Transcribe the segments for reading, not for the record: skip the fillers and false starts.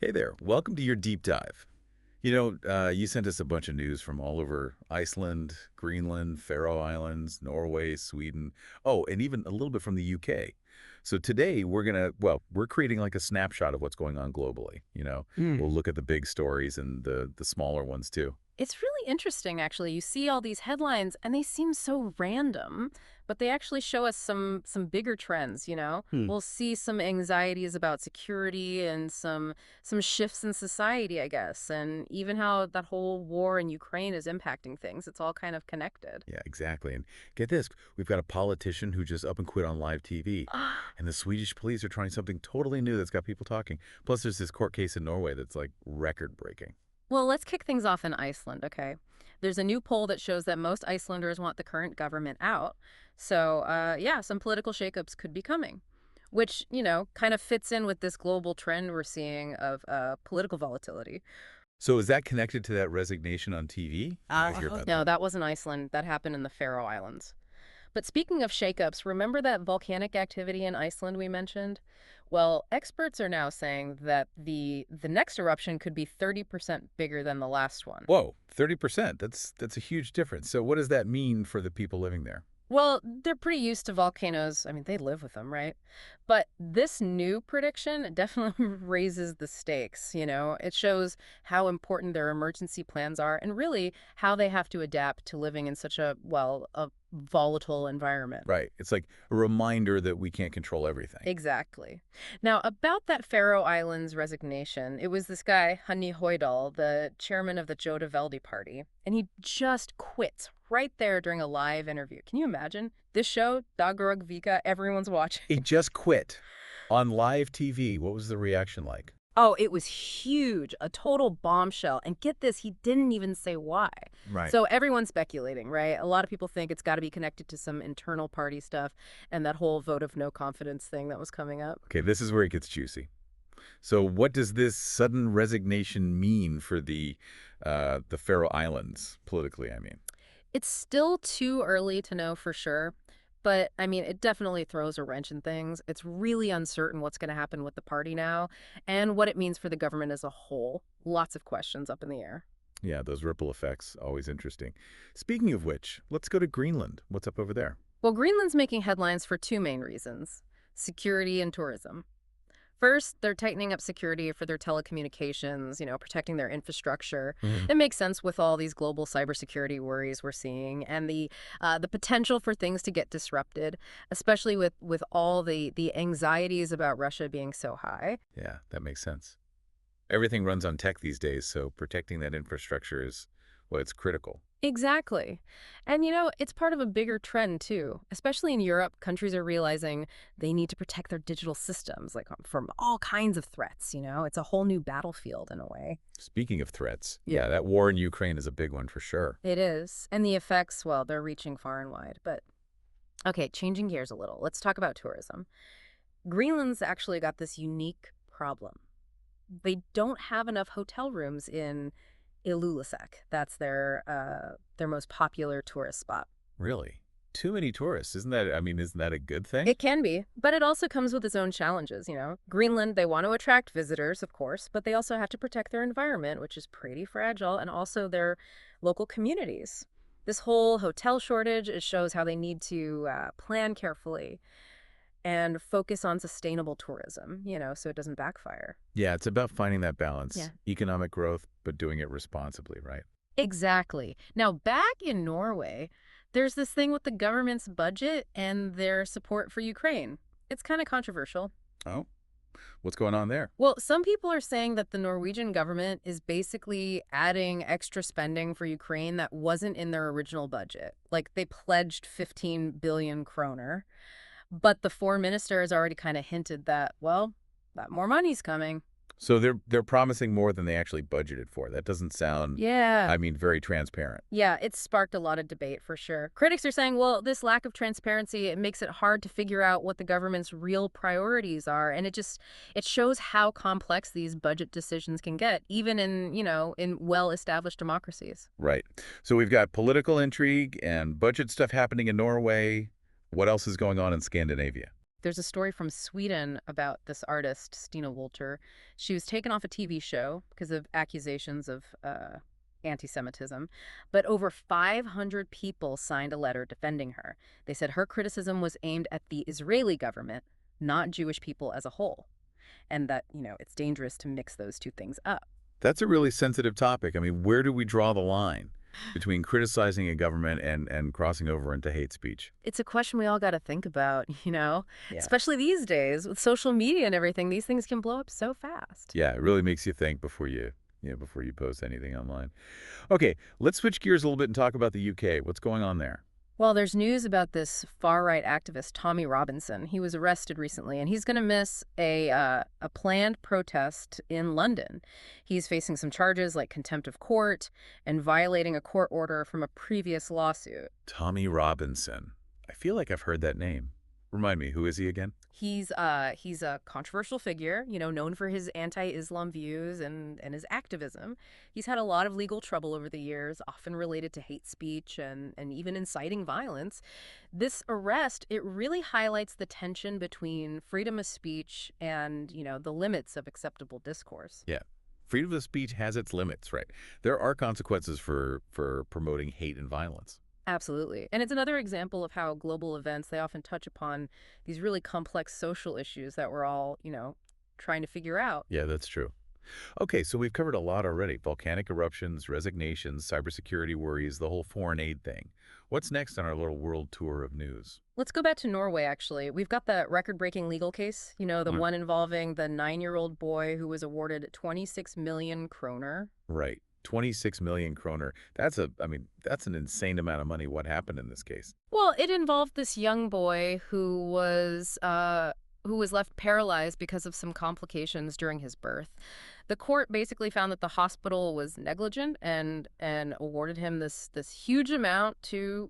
Hey there, welcome to your deep dive. You sent us a bunch of news from all over Iceland, Greenland, Faroe Islands, Norway, Sweden, oh, and even a little bit from the UK. So today we're creating like a snapshot of what's going on globally. Mm. We'll look at the big stories and the smaller ones too. It's really interesting, actually. You see all these headlines, and they seem so random, but they actually show us some bigger trends. Hmm. We'll see some anxieties about security and some shifts in society, I guess, and even how that whole war in Ukraine is impacting things. It's all kind of connected. Yeah, exactly. And get this, we've got a politician who just up and quit on live TV. And the Swedish police are trying something totally new that's got people talking. Plus, there's this court case in Norway that's like record breaking. Well, let's kick things off in Iceland, okay? There's a new poll that shows that most Icelanders want the current government out. So, yeah, some political shakeups could be coming, which kind of fits in with this global trend we're seeing of political volatility. So is that connected to that resignation on TV? I hear about No, that. that wasn't Iceland. That happened in the Faroe Islands. But speaking of shakeups, remember that volcanic activity in Iceland we mentioned? Well, experts are now saying that the next eruption could be 30% bigger than the last one. Whoa, 30%. That's a huge difference. So what does that mean for the people living there? Well, they're pretty used to volcanoes. I mean, they live with them, right? But this new prediction definitely raises the stakes. It shows how important their emergency plans are and really how they have to adapt to living in such a volatile environment. Right. It's like a reminder that we can't control everything. Exactly. Now, about that Faroe Islands resignation, it was this guy, Hanni Hoydal, the chairman of the Joda Veldi party, and he just quit right there during a live interview. Can you imagine? This show, Dagrug Vika, everyone's watching. He just quit on live TV. What was the reaction like? Oh, it was huge, a total bombshell. And get this, he didn't even say why. Right. So everyone's speculating, right? A lot of people think it's got to be connected to some internal party stuff and that whole vote of no confidence thing that was coming up. Okay, this is where it gets juicy. So what does this sudden resignation mean for the Faroe Islands politically, I mean? It's still too early to know for sure, but I mean, it definitely throws a wrench in things. It's really uncertain what's going to happen with the party now and what it means for the government as a whole. Lots of questions up in the air. Yeah, those ripple effects, always interesting. Speaking of which, let's go to Greenland. What's up over there? Well, Greenland's making headlines for two main reasons: security and tourism. First, they're tightening up security for their telecommunications, protecting their infrastructure. Mhm. It makes sense with all these global cybersecurity worries we're seeing and the potential for things to get disrupted, especially with all the anxieties about Russia being so high. Yeah, that makes sense. Everything runs on tech these days, so protecting that infrastructure is, well, it's critical. Exactly. And it's part of a bigger trend too. Especially in Europe, countries are realizing they need to protect their digital systems like from all kinds of threats. It's a whole new battlefield in a way. Speaking of threats, Yeah. yeah, that war in Ukraine is a big one for sure. It is. And the effects, well, they're reaching far and wide. But okay, changing gears a little. Let's talk about tourism. Greenland's actually got this unique problem. They don't have enough hotel rooms in Ilulissat. That's their most popular tourist spot. Really? Too many tourists. Isn't that a good thing? It can be, but it also comes with its own challenges. Greenland, they want to attract visitors, of course, but they also have to protect their environment, which is pretty fragile, and also their local communities. This whole hotel shortage, it shows how they need to plan carefully and focus on sustainable tourism, so it doesn't backfire. Yeah, it's about finding that Yeah. balance. Economic growth, but doing it responsibly, right? Exactly. Now, back in Norway, there's this thing with the government's budget and their support for Ukraine. It's kind of controversial. Oh, what's going on there? Well, some people are saying that the Norwegian government is basically adding extra spending for Ukraine that wasn't in their original budget. Like they pledged 15 billion kroner, but the foreign minister has already kind of hinted that, well, that more money's coming. So they're promising more than they actually budgeted for. That doesn't sound, Yeah. very transparent. Yeah, it's sparked a lot of debate for sure. Critics are saying, well, this lack of transparency, it makes it hard to figure out what the government's real priorities are. And it shows how complex these budget decisions can get, even in well-established democracies. Right. So we've got political intrigue and budget stuff happening in Norway. What else is going on in Scandinavia? There's a story from Sweden about this artist, Stina Wolter. She was taken off a TV show because of accusations of anti-Semitism, but over 500 people signed a letter defending her. They said her criticism was aimed at the Israeli government, not Jewish people as a whole, and that, it's dangerous to mix those two things up. That's a really sensitive topic. I mean, where do we draw the line between criticizing a government and crossing over into hate speech? It's a question we all got to think about, Yeah. especially these days with social media and everything. These things can blow up so fast. Yeah, it really makes you think before you post anything online. Okay, let's switch gears a little bit and talk about the UK. What's going on there? Well, there's news about this far-right activist, Tommy Robinson. He was arrested recently, and he's going to miss a planned protest in London. He's facing some charges like contempt of court and violating a court order from a previous lawsuit. Tommy Robinson. I feel like I've heard that name. Remind me, who is he again? He's a controversial figure, known for his anti-Islam views and his activism. He's had a lot of legal trouble over the years, often related to hate speech and even inciting violence. This arrest, it really highlights the tension between freedom of speech and, the limits of acceptable discourse. Yeah. Freedom of speech has its limits, right? There are consequences for promoting hate and violence. Absolutely. And it's another example of how global events, they often touch upon these really complex social issues that we're all, trying to figure out. Yeah, that's true. Okay, so we've covered a lot already. Volcanic eruptions, resignations, cybersecurity worries, the whole foreign aid thing. What's next on our little world tour of news? Let's go back to Norway, actually. We've got the record-breaking legal case, the Mm, one involving the 9-year-old boy who was awarded 26 million kroner. right. 26 million kroner. That's an insane amount of money. What happened in this case? Well, it involved this young boy who was left paralyzed because of some complications during his birth. The court basically found that the hospital was negligent and awarded him this huge amount to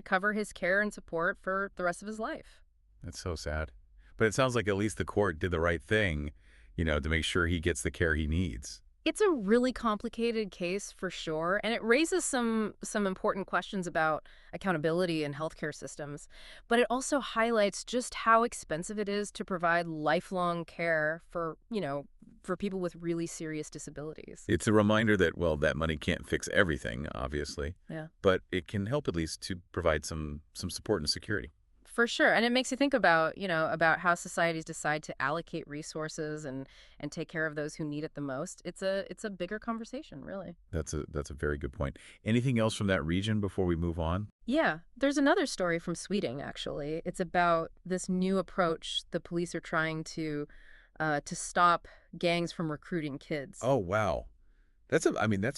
cover his care and support for the rest of his life. That's so sad. But it sounds like at least the court did the right thing, to make sure he gets the care he needs. It's a really complicated case for sure, and it raises some important questions about accountability in healthcare systems. But it also highlights just how expensive it is to provide lifelong care for people with really serious disabilities. It's a reminder that, well, that money can't fix everything, obviously, Yeah. but it can help at least to provide some support and security. For sure. And it makes you think about how societies decide to allocate resources and take care of those who need it the most. It's a bigger conversation, really. That's a very good point. Anything else from that region before we move on? Yeah, there's another story from Sweden, actually. It's about this new approach the police are trying to stop gangs from recruiting kids. Oh, wow. That's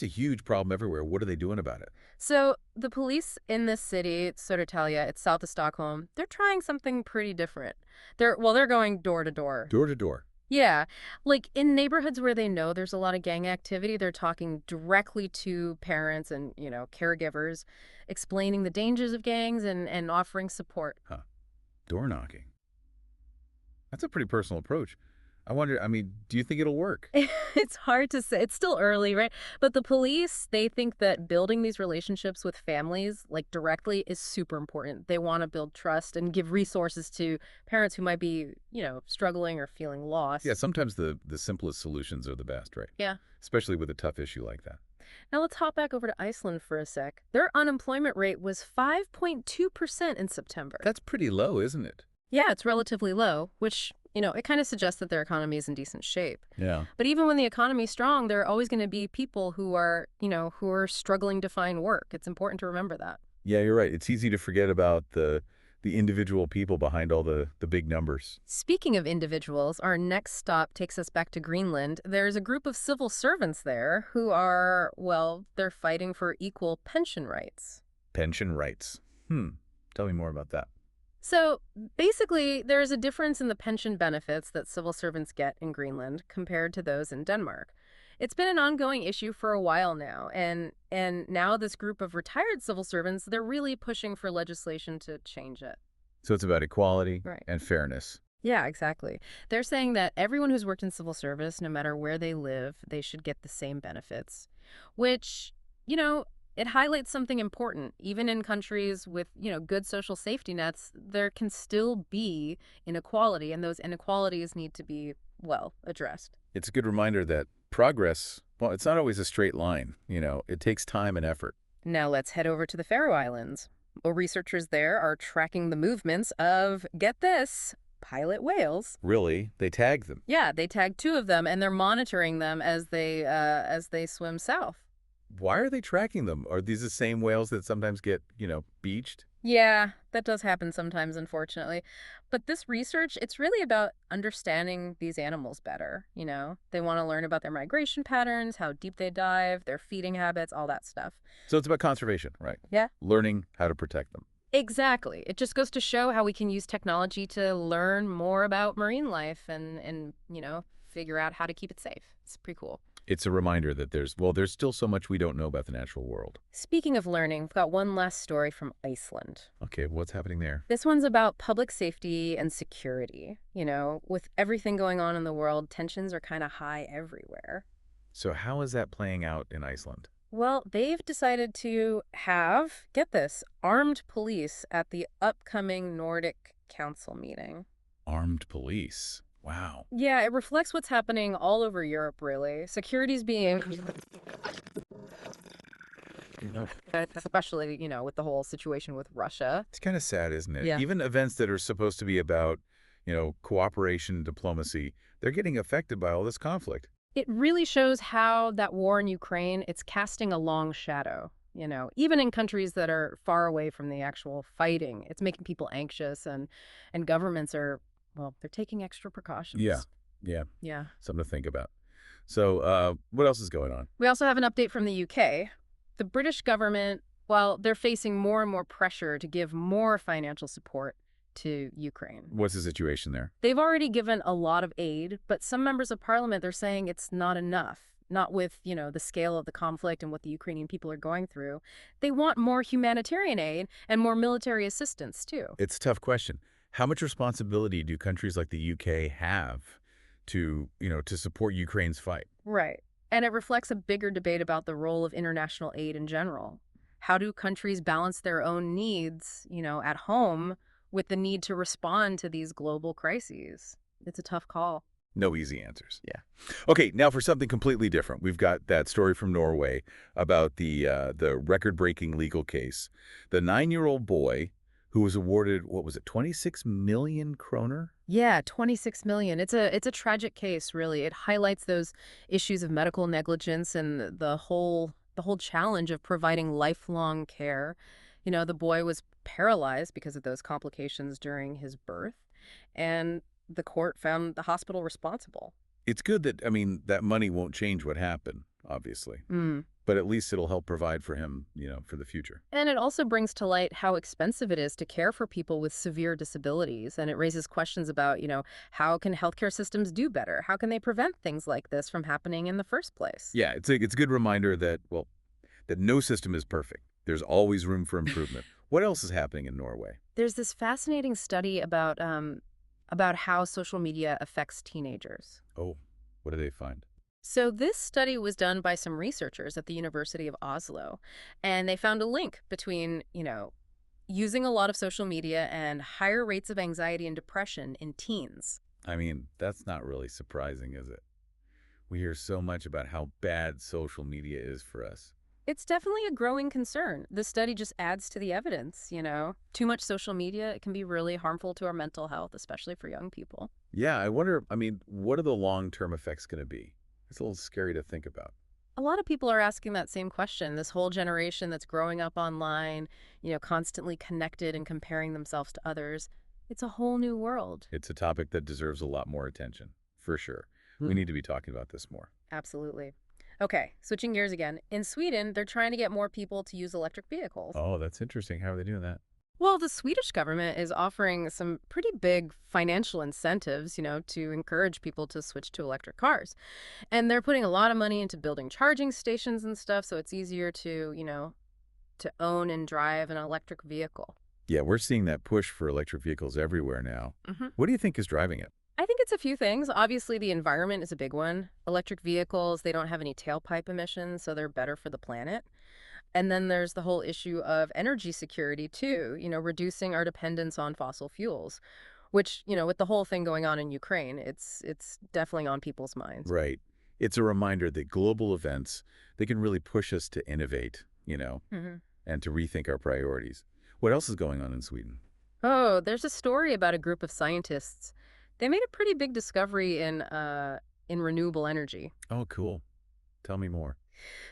a huge problem everywhere. What are they doing about it? So the police in this city, Södertälje, it's south of Stockholm, they're trying something pretty different. They're going door to door. Door to door. Yeah, like in neighborhoods where they know there's a lot of gang activity, they're talking directly to parents and, caregivers, explaining the dangers of gangs and offering support. Huh. Door knocking. That's a pretty personal approach. Do you think it'll work? It's hard to say. It's still early, right? But the police, they think that building these relationships with families, like directly, is super important. They want to build trust and give resources to parents who might be, struggling or feeling Yeah, lost. sometimes the simplest solutions are the best, right? Yeah. Especially with a tough issue like that. Now let's hop back over to Iceland for a sec. Their unemployment rate was 5.2% in September. That's pretty low, isn't it? Yeah, it's relatively low, which, it kind of suggests that their economy is in decent shape. Yeah. But even when the economy's strong, there are always going to be people who are struggling to find work. It's important to remember that. Yeah, you're right. It's easy to forget about the individual people behind all the big numbers. Speaking of individuals, our next stop takes us back to Greenland. There's a group of civil servants there who are, well, they're fighting for equal pension rights. Pension rights. Tell me more about that. So basically, there is a difference in the pension benefits that civil servants get in Greenland compared to those in Denmark. It's been an ongoing issue for a while now, and now this group of retired civil servants, they're really pushing for legislation to change it. So it's about equality Right. and fairness. Yeah, exactly. They're saying that everyone who's worked in civil service, no matter where they live, they should get the same benefits, which, you know, It highlights something important. Even in countries with, good social safety nets, there can still be inequality, and those inequalities need to be, well, addressed. It's a good reminder that progress, well, it's not always a straight line. It takes time and effort. Now let's head over to the Faroe Islands. Well, researchers there are tracking the movements of, get this, pilot whales. Really, they tag them. Yeah, they tagged two of them, and they're monitoring them as they swim south. Why are they tracking them? Are these the same whales that sometimes get, beached? Yeah, that does happen sometimes, unfortunately. But this research, it's really about understanding these animals better. They want to learn about their migration patterns, how deep they dive, their feeding habits, all that stuff. So it's about conservation, right? Yeah. Learning how to protect them. Exactly. It just goes to show how we can use technology to learn more about marine life and figure out how to keep it safe. It's pretty cool. It's a reminder that there's still so much we don't know about the natural world. Speaking of learning, we've got one last story from Iceland. Okay, what's happening there? This one's about public safety and security. With everything going on in the world, tensions are kind of high everywhere. So how is that playing out in Iceland? Well, they've decided to have, get this, armed police at the upcoming Nordic Council meeting. Armed police. Wow. Yeah, it reflects what's happening all over Europe, really. Security's being, especially, with the whole situation with Russia. It's kind of sad, isn't it? Yeah. Even events that are supposed to be about, cooperation, diplomacy, they're getting affected by all this conflict. It really shows how that war in Ukraine, it's casting a long shadow. Even in countries that are far away from the actual fighting, it's making people anxious and governments are, well, they're taking extra Yeah. precautions. Yeah. Yeah. Something to think about. So what else is going on? We also have an update from the UK. The British government, well, they're facing more and more pressure to give more financial support to Ukraine. What's the situation there? They've already given a lot of aid, but some members of parliament, they're saying it's not enough. Not with, the scale of the conflict and what the Ukrainian people are going through. They want more humanitarian aid and more military assistance, too. It's a tough question. How much responsibility do countries like the UK have to support Ukraine's fight? Right. And it reflects a bigger debate about the role of international aid in general. How do countries balance their own needs, at home with the need to respond to these global crises? It's a tough call. No easy answers. Yeah. Okay, now for something completely different. We've got that story from Norway about the record-breaking legal case. The 9-year-old boy who was awarded, what was it, 26 million kroner? Yeah, 26 million. It's a tragic case, really. It highlights those issues of medical negligence and the whole challenge of providing lifelong care. The boy was paralyzed because of those complications during his birth, and the court found the hospital responsible. It's good that, that money won't change what happened, obviously. But at least it'll help provide for him, for the future. And it also brings to light how expensive it is to care for people with severe disabilities. And it raises questions about, how can healthcare systems do better? How can they prevent things like this from happening in the first place? Yeah, it's a good reminder that, well, that no system is perfect. There's always room for improvement. What else is happening in Norway? There's this fascinating study about how social media affects teenagers. Oh, what do they find? So this study was done by some researchers at the University of Oslo, and they found a link between, using a lot of social media and higher rates of anxiety and depression in teens. That's not really surprising, is it? We hear so much about how bad social media is for us. It's definitely a growing concern. This study just adds to the evidence. Too much social media, it can be really harmful to our mental health, especially for young people. Yeah, I wonder, what are the long-term effects going to be? It's a little scary to think about. A lot of people are asking that same question. This whole generation that's growing up online, constantly connected and comparing themselves to others. It's a whole new world. It's a topic that deserves a lot more attention, for sure. We need to be talking about this more. Absolutely. Okay, switching gears again. In Sweden, they're trying to get more people to use electric vehicles. Oh, that's interesting. How are they doing that? Well, the Swedish government is offering some pretty big financial incentives, to encourage people to switch to electric cars. And they're putting a lot of money into building charging stations and stuff, so it's easier to own and drive an electric vehicle. Yeah, we're seeing that push for electric vehicles everywhere now. Hmm. What do you think is driving it? I think it's a few things. Obviously, the environment is a big one. Electric vehicles, they don't have any tailpipe emissions, so they're better for the planet. And then there's the whole issue of energy security too, reducing our dependence on fossil fuels, which, with the whole thing going on in Ukraine, it's definitely on people's minds. Right. It's a reminder that global events, they can really push us to innovate, Hmm. and to rethink our priorities. What else is going on in Sweden? Oh, there's a story about a group of scientists. They made a pretty big discovery in renewable energy. Oh, cool. Tell me more.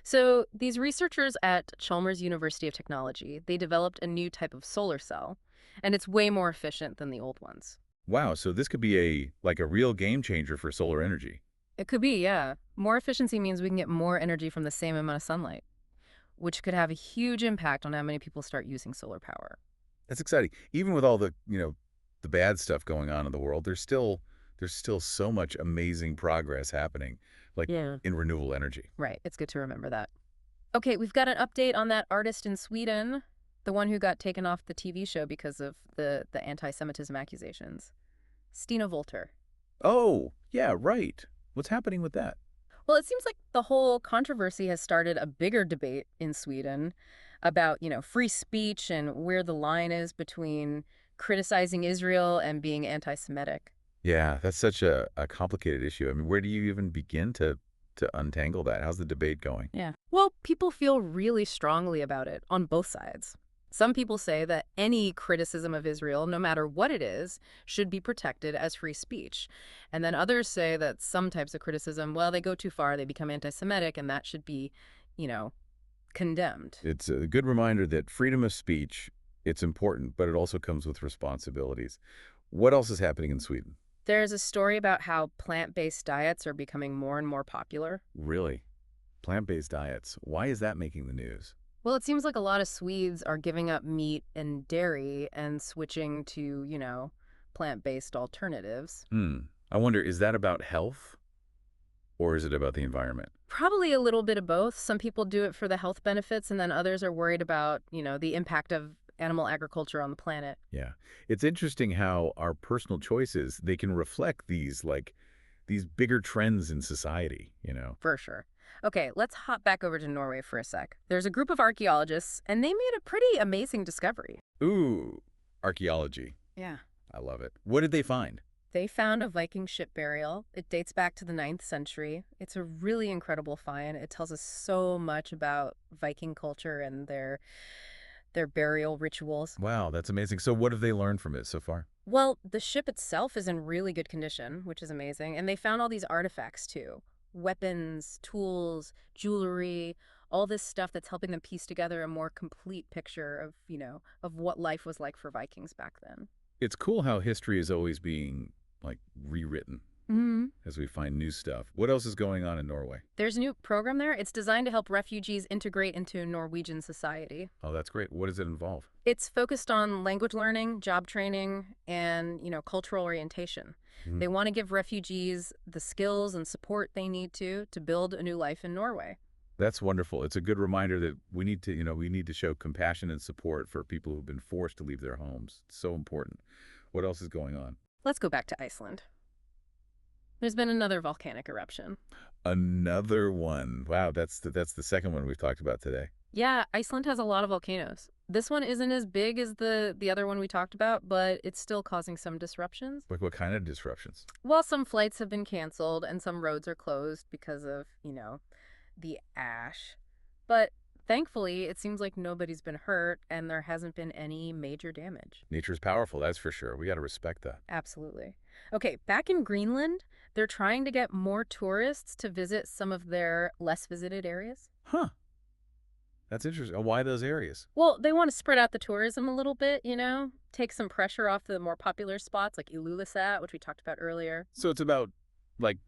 So these researchers at Chalmers University of Technology, they developed a new type of solar cell, and it's way more efficient than the old ones. Wow, so this could be a real game changer for solar energy. It could be, yeah. More efficiency means we can get more energy from the same amount of sunlight, which could have a huge impact on how many people start using solar power. That's exciting. Even with all the bad stuff going on in the world, there's still so much amazing progress happening, like Yeah. in renewable energy. Right. It's good to remember that. Okay, we've got an update on that artist in Sweden, the one who got taken off the TV show because of the anti-Semitism accusations. Stina Wolter. Oh, yeah, right. What's happening with that? Well, it seems like the whole controversy has started a bigger debate in Sweden about, free speech and where the line is between criticizing Israel and being anti-Semitic. Yeah, that's such a complicated issue. I mean, where do you even begin to untangle that? How's the debate going? Yeah. Well, people feel really strongly about it on both sides. Some people say that any criticism of Israel, no matter what it is, should be protected as free speech. And then others say that some types of criticism, well, they go too far, they become anti-Semitic, and that should be, you know, condemned. It's a good reminder that freedom of speech, it's important, but it also comes with responsibilities. What else is happening in Sweden? There's a story about how plant-based diets are becoming more and more popular. Really? Plant-based diets. Why is that making the news? Well, it seems like a lot of Swedes are giving up meat and dairy and switching to, plant-based alternatives. I wonder, is that about health or is it about the environment? Probably a little bit of both. Some people do it for the health benefits, and then others are worried about, the impact of animal agriculture on the planet. Yeah. It's interesting how our personal choices, they can reflect these bigger trends in society. For sure. Okay, let's hop back over to Norway for a sec. There's a group of archaeologists, and they made a pretty amazing discovery. Ooh, archaeology. Yeah. I love it. What did they find? They found a Viking ship burial. It dates back to the 9th century. It's a really incredible find. It tells us so much about Viking culture and their burial rituals. Wow, that's amazing. So what have they learned from it so far? Well, the ship itself is in really good condition, which is amazing. And they found all these artifacts too. Weapons, tools, jewelry, all this stuff that's helping them piece together a more complete picture of, of what life was like for Vikings back then. It's cool how history is always being rewritten Hmm. as we find new stuff. What else is going on in Norway? There's a new program there. It's designed to help refugees integrate into Norwegian society. Oh, that's great. What does it involve? It's focused on language learning, job training, and, cultural orientation. Mhm. They want to give refugees the skills and support they need to build a new life in Norway. That's wonderful. It's a good reminder that we need to show compassion and support for people who've been forced to leave their homes. It's so important. What else is going on? Let's go back to Iceland. There's been another volcanic eruption. Another one. Wow, that's the second one we've talked about today. Yeah, Iceland has a lot of volcanoes. This one isn't as big as the other one we talked about, but it's still causing some disruptions. Like what kind of disruptions? Well, some flights have been canceled and some roads are closed because of, the ash. But thankfully, it seems like nobody's been hurt and there hasn't been any major damage. Nature's powerful, that's for sure. We got to respect that. Absolutely. Okay, back in Greenland, they're trying to get more tourists to visit some of their less visited areas. Huh. That's interesting. Why those areas? Well, they want to spread out the tourism a little bit, take some pressure off the more popular spots like Ilulissat, which we talked about earlier. So it's about like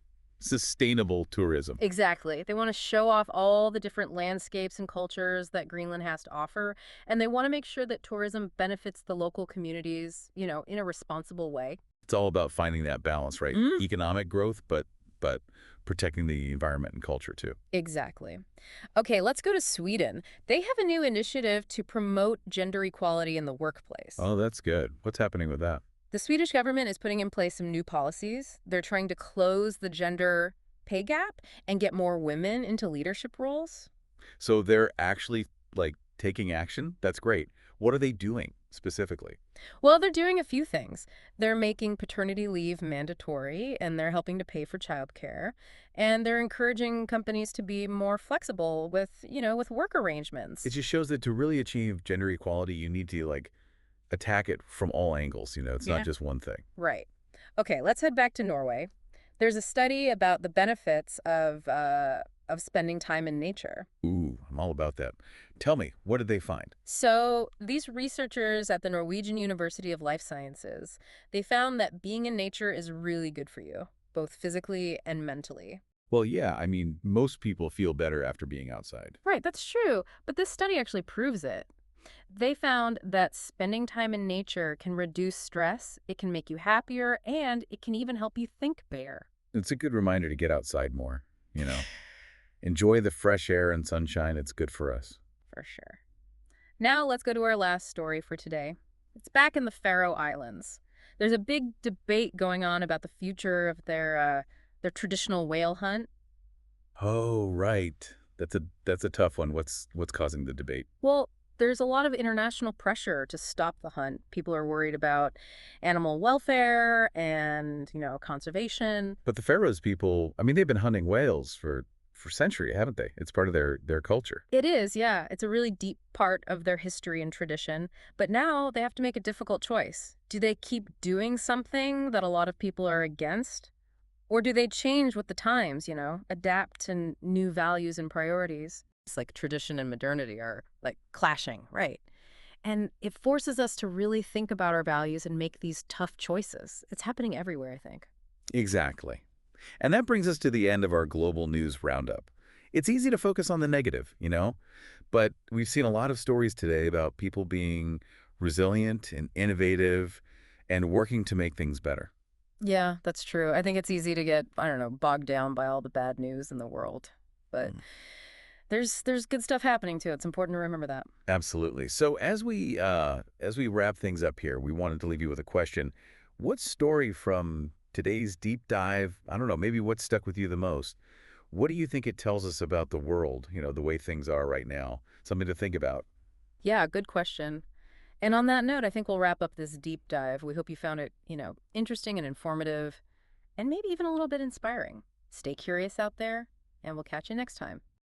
sustainable tourism. Exactly. They want to show off all the different landscapes and cultures that Greenland has to offer, and they want to make sure that tourism benefits the local communities, in a responsible way. It's all about finding that balance, right? Mm. Economic growth, but protecting the environment and culture too. Exactly. Okay, let's go to Sweden. They have a new initiative to promote gender equality in the workplace. Oh, that's good. What's happening with that? The Swedish government is putting in place some new policies. They're trying to close the gender pay gap and get more women into leadership roles. So they're actually like taking action. That's great. What are they doing specifically? Well, they're doing a few things. They're making paternity leave mandatory, and they're helping to pay for childcare, and they're encouraging companies to be more flexible with work It arrangements. just shows that to really achieve gender equality, you need to like attack it from all angles. It's not Yeah. just one thing. Right. Okay, let's head back to Norway. There's a study about the benefits of spending time in nature. Ooh, I'm all about that. Tell me, what did they find? So, these researchers at the Norwegian University of Life Sciences, they found that being in nature is really good for you, both physically and mentally. Well, yeah, I mean, most people feel better after being outside. Right, that's true, but this study actually proves it. They found that spending time in nature can reduce stress, it can make you happier, and it can even help you think better. It's a good reminder to get outside more, you know. Enjoy the fresh air and sunshine. It's good for us. For sure. Now let's go to our last story for today. It's back in the Faroe Islands. There's a big debate going on about the future of their traditional whale hunt. Oh, right. That's a tough one. What's causing the debate? Well, there's a lot of international pressure to stop the hunt. People are worried about animal welfare and conservation. But the Pharaoh's people, I mean, they've been hunting whales for centuries, haven't they? It's part of their culture. It is, yeah. It's a really deep part of their history and tradition. But now they have to make a difficult choice. Do they keep doing something that a lot of people are against? Or do they change with the times, adapt to new values and priorities? It's like tradition and modernity are like clashing, right? And it forces us to really think about our values and make these tough choices. It's happening everywhere, I think. Exactly. And that brings us to the end of our global news roundup. It's easy to focus on the negative, but we've seen a lot of stories today about people being resilient and innovative and working to make things better. Yeah, that's true. I think it's easy to get, I don't know, bogged down by all the bad news in the world. But Mm. there's good stuff happening too. It's important to remember that. Absolutely. So as we wrap things up here, we wanted to leave you with a question. What story from today's deep dive, I don't know, maybe what stuck with you the most? What do you think it tells us about the world, the way things are right now? Something to think about. Yeah, good question. And on that note, I think we'll wrap up this deep dive. We hope you found it interesting and informative and maybe even a little bit inspiring. Stay curious out there, and we'll catch you next time.